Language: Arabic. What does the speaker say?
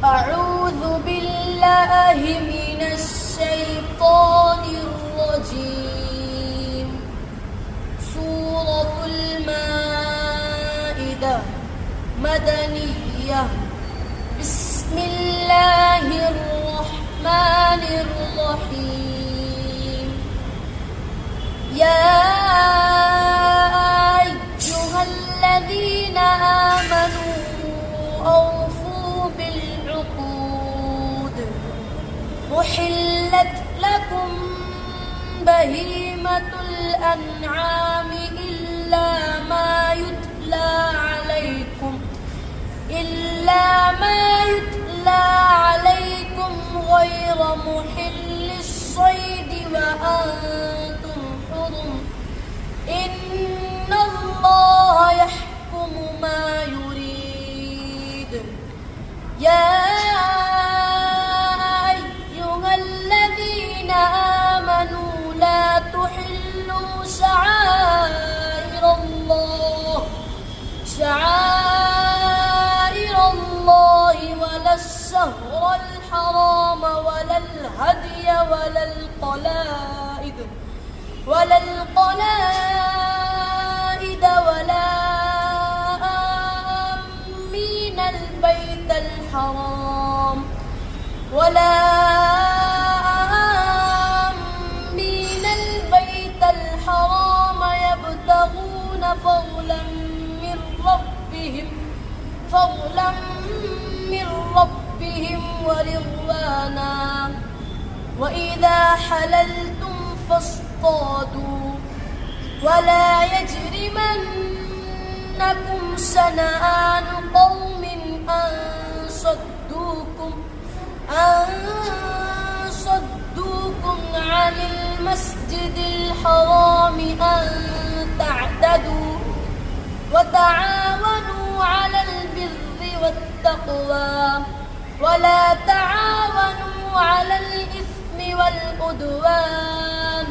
أعوذ بالله من الشيطان الرجيم. سورة المائدة مدنية. بسم الله الرحمن الرحيم. يا أيها الذين آمنوا أوفوا بالعقود. أحلت لكم بهيمة الأنعام إلا ما يتلى عليكم غير محل الصيد وأنتم حرم. إن الله يحكم ما يريد. يا أيها الذين آمنوا لا تحلوا شعائر الله ولا الشهر الحرام ولا الهدي ولا القلائد ولا آمين البيت الحرام يبتغون فضلا من ربهم ورضوانا. وإذا حللتم فاصطادوا ولا يجرمنكم شنآن قوم أن صدوكم عن المسجد الحرام أن تعتدوا. وتعاونوا على البر والتقوى ولا تعاونوا على الإثم والعدوان.